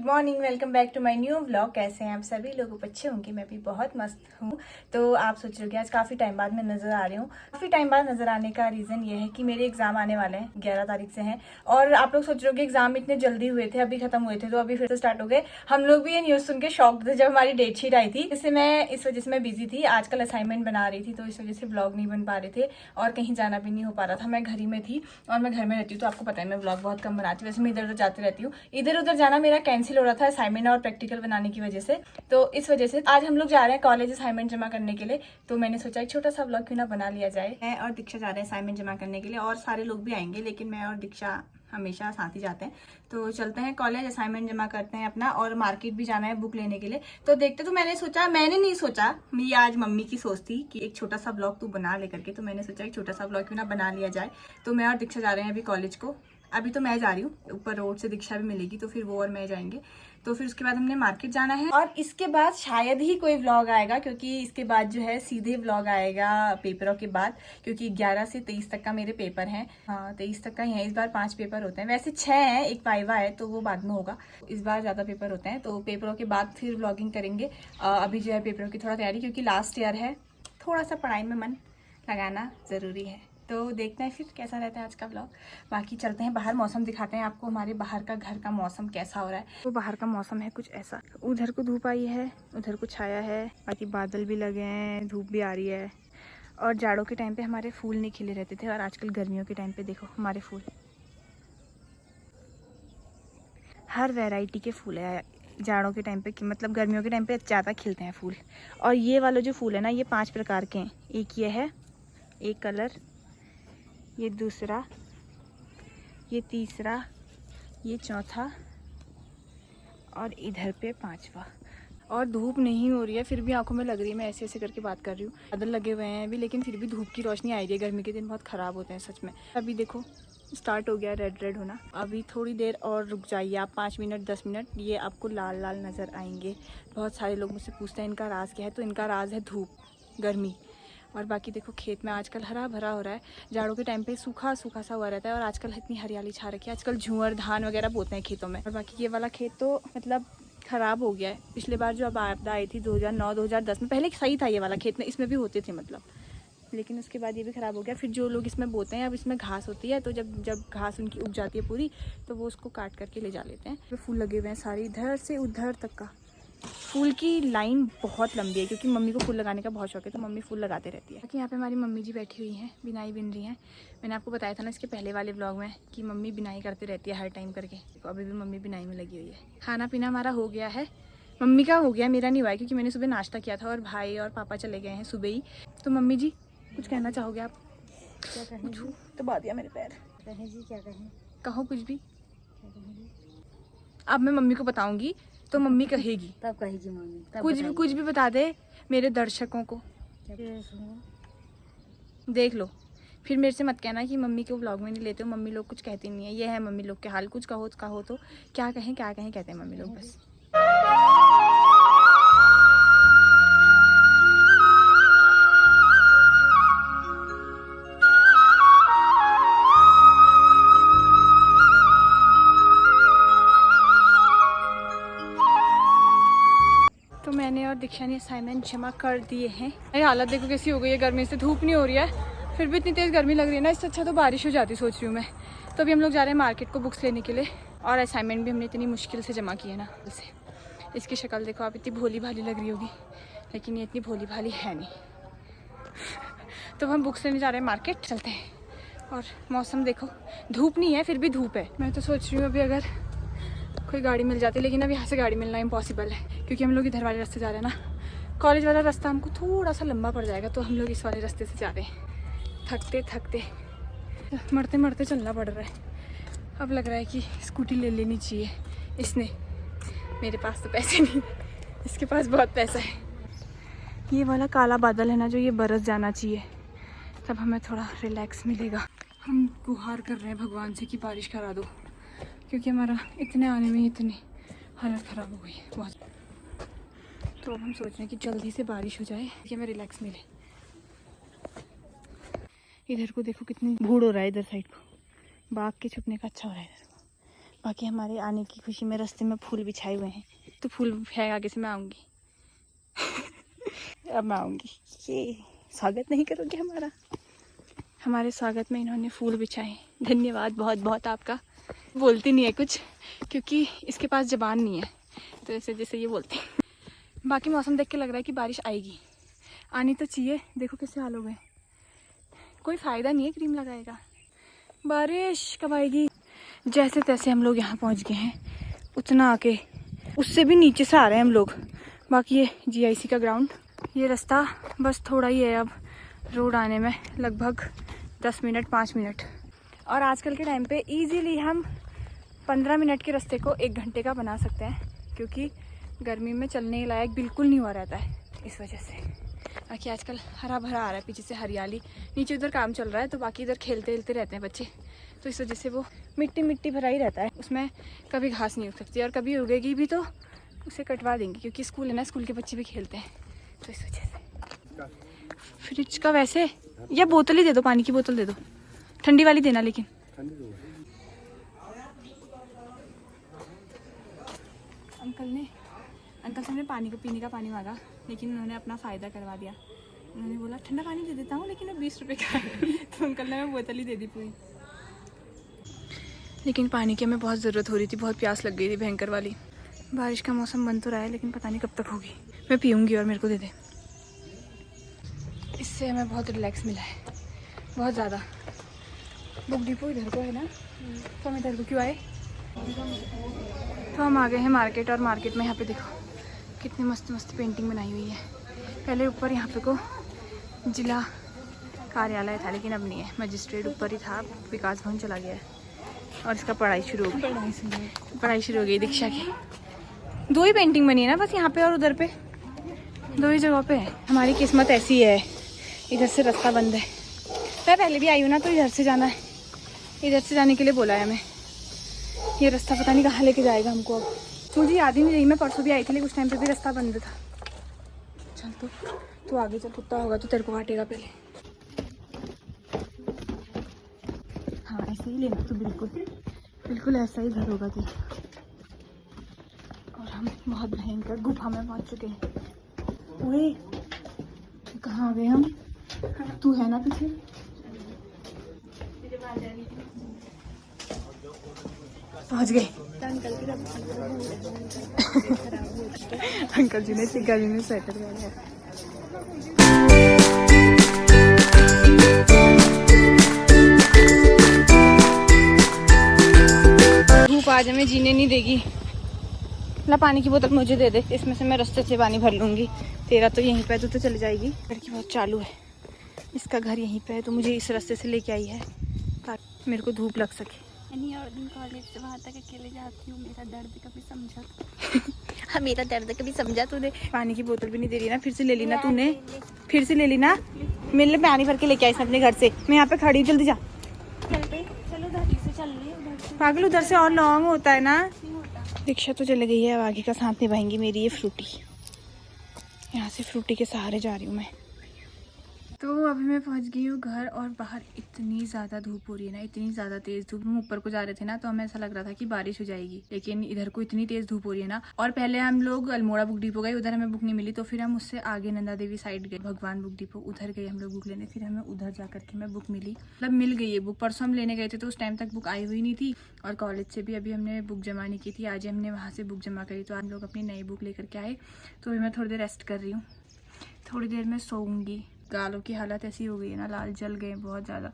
Good morning, welcome back to my new vlog. कैसे हैं आप सभी लोग? अच्छे होंगे, मैं भी बहुत मस्त हूँ। तो आप सोच रहे हो कि आज काफ़ी टाइम बाद मैं नज़र आ रही हूँ। काफ़ी टाइम बाद नज़र आने का रीज़न ये है कि मेरे एग्जाम आने वाले हैं, 11 तारीख से हैं। और आप लोग सोच रहे हो कि एग्जाम इतने जल्दी हुए थे, अभी खत्म हुए थे, तो अभी फिर से स्टार्ट हो गए। हम लोग भी ये न्यूज़ सुन के शॉक्ड थे जब हमारी डेट शीट आई थी। इससे मैं इस वजह से मैं बिजी थी, आजकल असाइनमेंट बना रही थी, तो इस वजह से व्लॉग नहीं बन पा रहे थे और कहीं जाना भी नहीं हो पा रहा था। मैं घर ही में थी और मैं घर में रहती हूँ, तो आपको पता है मैं व्लॉग बहुत कम बनाती हूँ। वैसे मैं इधर उधर जाती रहती हूँ, इधर उधर जाना मेरा कैंसिल हो रहा था असाइनमेंट और प्रैक्टिकल बनाने की वजह से। तो इस वजह से आज हम लोग जा रहे हैं कॉलेज असाइनमेंट जमा करने के लिए। तो मैंने सोचा एक छोटा सा व्लॉग क्यों ना बना लिया जाए। मैं और दीक्षा जा रहे हैं असाइनमेंट जमा करने के लिए, और सारे लोग भी आएंगे, लेकिन मैं और दीक्षा हमेशा साथ ही जाते हैं। तो चलते हैं कॉलेज, असाइनमेंट जमा करते हैं अपना, और मार्केट भी जाना है बुक लेने के लिए। तो देखते, तो मैंने नहीं सोचा, ये आज मम्मी की सोच थी कि एक छोटा सा ब्लॉग तू बना ले करके। तो मैंने सोचा एक छोटा सा ब्लॉग क्यों ना बना लिया जाए। तो मैं और दीक्षा जा रहे हैं अभी कॉलेज को। अभी तो मैं जा रही हूँ, ऊपर रोड से दीक्षा भी मिलेगी, तो फिर वो और मैं जाएंगे। तो फिर उसके बाद हमने मार्केट जाना है, और इसके बाद शायद ही कोई व्लॉग आएगा, क्योंकि इसके बाद जो है सीधे व्लॉग आएगा पेपरों के बाद, क्योंकि 11 से 23 तक का मेरे पेपर हैं। हाँ, 23 तक का ही है। इस बार 5 पेपर होते हैं, वैसे 6 हैं, एक वाइवा है तो वो बाद में होगा। इस बार ज़्यादा पेपर होते हैं, तो पेपरों के बाद फिर व्लॉगिंग करेंगे। अभी जो है पेपरों की थोड़ा तैयारी, क्योंकि लास्ट ईयर है, थोड़ा सा पढ़ाई में मन लगाना ज़रूरी है। तो देखते हैं फिर कैसा रहता है आज का व्लॉग। बाकी चलते हैं बाहर, मौसम दिखाते हैं आपको, हमारे बाहर का घर का मौसम कैसा हो रहा है। तो बाहर का मौसम है कुछ ऐसा, उधर को धूप आई है, उधर को छाया है, बाकी बादल भी लगे हैं, धूप भी आ रही है। और जाड़ों के टाइम पे हमारे फूल नहीं खिले रहते थे, और आजकल गर्मियों के टाइम पे देखो हमारे फूल, हर वैरायटी के फूल है जाड़ों के टाइम पे, मतलब गर्मियों के टाइम पे ज़्यादा खिलते हैं फूल। और ये वाला जो फूल है ना, ये 5 प्रकार के हैं। एक ये है, एक कलर, ये दूसरा, ये तीसरा, ये चौथा, और इधर पे 5वां। और धूप नहीं हो रही है, फिर भी आंखों में लग रही है। मैं ऐसे ऐसे करके बात कर रही हूँ, बादल लगे हुए हैं अभी, लेकिन फिर भी धूप की रोशनी आ रही है। गर्मी के दिन बहुत ख़राब होते हैं सच में। अभी देखो स्टार्ट हो गया रेड रेड होना। अभी थोड़ी देर और रुक जाइए आप, 5 मिनट 10 मिनट, ये आपको लाल लाल नज़र आएंगे। बहुत सारे लोग मुझसे पूछते हैं इनका राज क्या है, तो इनका राज है धूप, गर्मी। और बाकी देखो खेत में आजकल हरा भरा हो रहा है। जाड़ों के टाइम पे सूखा सूखा सा हुआ रहता है, और आजकल इतनी हरियाली छा रखी है। आजकल झूमर धान वगैरह बोते हैं खेतों में। और बाकी ये वाला खेत तो मतलब ख़राब हो गया है। पिछले बार जो अब आपदा आई थी 2009-2010 में, पहले सही था ये वाला खेत में, इसमें भी होते थे मतलब, लेकिन उसके बाद ये भी ख़राब हो गया। फिर जो लोग इसमें बोते हैं, अब इसमें घास होती है, तो जब घास उनकी उग जाती है पूरी, तो वो उसको काट करके ले जा लेते हैं। तो फूल लगे हुए हैं सारे, इधर से उधर तक का फूल की लाइन बहुत लंबी है, क्योंकि मम्मी को फूल लगाने का बहुत शौक है, तो मम्मी फूल लगाते रहती है। बाकी यहाँ पे हमारी मम्मी जी बैठी हुई हैं, बिनाई बिन रही हैं। मैंने आपको बताया था ना इसके पहले वाले व्लॉग में कि मम्मी बिनाई करती रहती है हर टाइम करके। तो अभी भी मम्मी बिनाई में लगी हुई है। खाना पीना हमारा हो गया है, मम्मी का हो गया, मेरा नहीं हुआ है, क्योंकि मैंने सुबह नाश्ता किया था और भाई और पापा चले गए हैं सुबह ही। तो मम्मी जी कुछ कहना चाहोगे आप? क्या कहें जी? तो बात दिया मेरे पैर, कहें जी, क्या कहें? कहो कुछ भी। क्या कहें जी? अब मैं मम्मी को बताऊंगी तो मम्मी कहेगी, तब कहेगी मम्मी, तब कुछ भी बता दे मेरे दर्शकों को। क्या सुनो? देख लो, फिर मेरे से मत कहना कि मम्मी को व्लॉग में नहीं लेते हो, मम्मी लोग कुछ कहती नहीं है। ये है मम्मी लोग के हाल, कुछ कहो तो क्या कहें कहते हैं मम्मी लोग बस। तो मैंने और दीक्षा ने असाइनमेंट जमा कर दिए हैं। ये हालत देखो कैसी हो गई है, गर्मी से। धूप नहीं हो रही है, फिर भी इतनी तेज़ गर्मी लग रही है ना, इससे अच्छा तो बारिश हो जाती सोच रही हूँ मैं। तो अभी हम लोग जा रहे हैं मार्केट को बुक्स लेने के लिए, और असाइनमेंट भी हमने इतनी मुश्किल से जमा की है ना से। इसकी शक्ल देखो आप, इतनी भोली भाली लग रही होगी, लेकिन ये इतनी भोली भाली है नहीं। तो हम बुक्स लेने जा रहे हैं मार्केट, चलते हैं। और मौसम देखो, धूप नहीं है फिर भी धूप है। मैं तो सोच रही हूँ अभी अगर कोई गाड़ी मिल जाती, लेकिन अब यहाँ से गाड़ी मिलना इम्पॉसिबल है, क्योंकि हम लोग इधर वाले रास्ते जा रहे हैं ना। कॉलेज वाला रास्ता हमको थोड़ा सा लंबा पड़ जाएगा, तो हम लोग इस वाले रास्ते से जा रहे हैं। थकते मरते मरते चलना पड़ रहा है। अब लग रहा है कि स्कूटी ले लेनी चाहिए इसने। मेरे पास तो पैसे नहीं, इसके पास बहुत पैसा है। ये वाला काला बादल है ना जो, ये बरस जाना चाहिए, तब हमें थोड़ा रिलैक्स मिलेगा। हम गुहार कर रहे हैं भगवान से कि बारिश करा दो, क्योंकि हमारा इतने आने में इतनी हालत ख़राब हो गई है बहुत। तो अब हम सोच रहे हैं कि जल्दी से बारिश हो जाए कि हमें रिलैक्स मिले। इधर को देखो कितनी भूड़ हो रहा है, इधर साइड को बाघ के छुपने का अच्छा हो रहा है इधर को। बाकी हमारे आने की खुशी में रास्ते में फूल बिछाए हुए हैं, तो फूल है आगे से मैं आऊँगी। अब मैं आऊँगी। ये स्वागत नहीं करोगे हमारा? हमारे स्वागत में इन्होंने फूल बिछाए, धन्यवाद बहुत बहुत आपका। बोलती नहीं है कुछ क्योंकि इसके पास ज़बान नहीं है, तो ऐसे जैसे ये बोलते हैं। बाकी मौसम देख के लग रहा है कि बारिश आएगी, आनी तो चाहिए। देखो कैसे हाल हो गए, कोई फ़ायदा नहीं है क्रीम लगाएगा, बारिश कब आएगी। जैसे तैसे हम लोग यहाँ पहुँच गए हैं, उतना आके उससे भी नीचे से आ रहे हैं हम लोग। बाकी ये GIC का ग्राउंड, ये रास्ता बस थोड़ा ही है अब रोड आने में, लगभग 10 मिनट 5 मिनट। और आजकल के टाइम पे इजीली हम 15 मिनट के रास्ते को 1 घंटे का बना सकते हैं, क्योंकि गर्मी में चलने के लायक बिल्कुल नहीं हुआ रहता है इस वजह से। बाकी आजकल हरा भरा आ रहा है, पीछे से हरियाली, नीचे उधर काम चल रहा है तो बाकी इधर खेलते खेलते रहते हैं बच्चे, तो इस वजह से वो मिट्टी मिट्टी भरा ही रहता है, उसमें कभी घास नहीं उग सकती, और कभी उगेगी भी तो उसे कटवा देंगे क्योंकि स्कूल है ना, स्कूल के बच्चे भी खेलते हैं, तो इस वजह से। फ्रिज का वैसे, या बोतल ही दे दो, पानी की बोतल दे दो, ठंडी वाली देना लेकिन। अंकल से हमने पानी को पीने का पानी मांगा, लेकिन उन्होंने अपना फ़ायदा करवा दिया। उन्होंने बोला ठंडा पानी दे देता हूँ, लेकिन अब 20 रुपये का है। तो अंकल ने हमें बोतल ही दे दी पूरी। लेकिन पानी की हमें बहुत ज़रूरत हो रही थी, बहुत प्यास लग गई थी भयंकर वाली। बारिश का मौसम बन तो रहा है, लेकिन पता नहीं कब तक होगी। मैं पीऊँगी और मेरे को दे दे, इससे हमें बहुत रिलैक्स मिला है, बहुत ज़्यादा। बुक डिपो इधर को है ना, तो हम इधर को क्यों आए? तो हम आ गए हैं मार्केट, और मार्केट में यहाँ पे देखो कितनी मस्त मस्त पेंटिंग बनाई हुई है। पहले ऊपर यहाँ पे को जिला कार्यालय था, लेकिन अब नहीं है, मजिस्ट्रेट ऊपर ही था, विकास भवन चला गया है। और इसका पढ़ाई शुरू हो गई दीक्षा की। 2 ही पेंटिंग बनी है ना बस, यहाँ पे और उधर पे, 2 ही जगह पे है। हमारी किस्मत ऐसी है, इधर से रास्ता बंद है। मैं पहले भी आई हूँ ना, तो इधर से जाना है, इधर से जाने के लिए बोला है हमें। ये रास्ता पता नहीं कहाँ लेके जाएगा हमको अब, मुझे याद ही नहीं रही। मैं परसों भी आई थी, लेकिन उस टाइम पे भी रास्ता बंद था। चल तू आगे चल, कुत्ता होगा तो तेरे को काटेगा पहले। हाँ ऐसे ही लेना तू, बिल्कुल बिल्कुल ऐसा ही घर होगा तेरा। और हम बहुत भयंकर गुफा में पहुँच चुके हैं। ओए कहाँ आ गए हम? तू है ना पीछे? पहुँच गए। अंकल जी ने इतनी गर्मी में स्वेटर पहना है। धूप आज हमें जीने नहीं देगी। ला पानी की बोतल मुझे दे दे, इसमें से मैं रास्ते से पानी भर लूंगी। तेरा तो यहीं पे, तू तो चले जाएगी। लड़की बहुत चालू है, इसका घर यहीं पे है, तो मुझे इस रास्ते से लेके आई है ताकि मेरे को धूप लग सके। और दिन कॉलेज से वहाँ तक अकेले जाती हूँ, मेरा दर्द कभी समझा? हाँ मेरा दर्द कभी समझा तूने? पानी की बोतल भी नहीं दे रही ना, फिर से ले ली ना तूने, फिर से ले ली ना। मेरे लिए पानी भर के लेके आई अपने घर से, मैं यहाँ पे खड़ी हूँ, जल्दी जा। चलो उधर से चल रही है, पागल उधर से और लॉन्ग होता है ना। दीक्षा तो चली गई है, अब आगे का साथ निभाएंगी मेरी ये फ्रूटी। यहाँ से फ्रूटी के सहारे जा रही हूँ मैं। तो अभी मैं पहुंच गई हूँ घर, और बाहर इतनी ज़्यादा धूप हो रही है ना, इतनी ज़्यादा तेज़ धूप। हम ऊपर को जा रहे थे ना, तो हमें ऐसा लग रहा था कि बारिश हो जाएगी, लेकिन इधर को इतनी तेज़ धूप हो रही है ना। और पहले हम लोग अल्मोड़ा बुक डिपो गए, उधर हमें बुक नहीं मिली, तो फिर हम उससे आगे नंदा देवी साइड गए, भगवान बुक डिपो, उधर गए हम लोग बुक लेने। फिर हमें उधर जा करके हमें बुक मिली, मतलब मिल गई है बुक। परसों हम लेने गए थे तो उस टाइम तक बुक आई हुई नहीं थी, और कॉलेज से भी अभी हमने बुक जमा नहीं की थी, आज हमने वहाँ से बुक जमा करी, तो हम लोग अपनी नई बुक लेकर के आए। तो अभी मैं थोड़ी देर रेस्ट कर रही हूँ, थोड़ी देर में सोऊंगी। गालों की हालत ऐसी हो गई है ना, लाल जल गए बहुत ज़्यादा।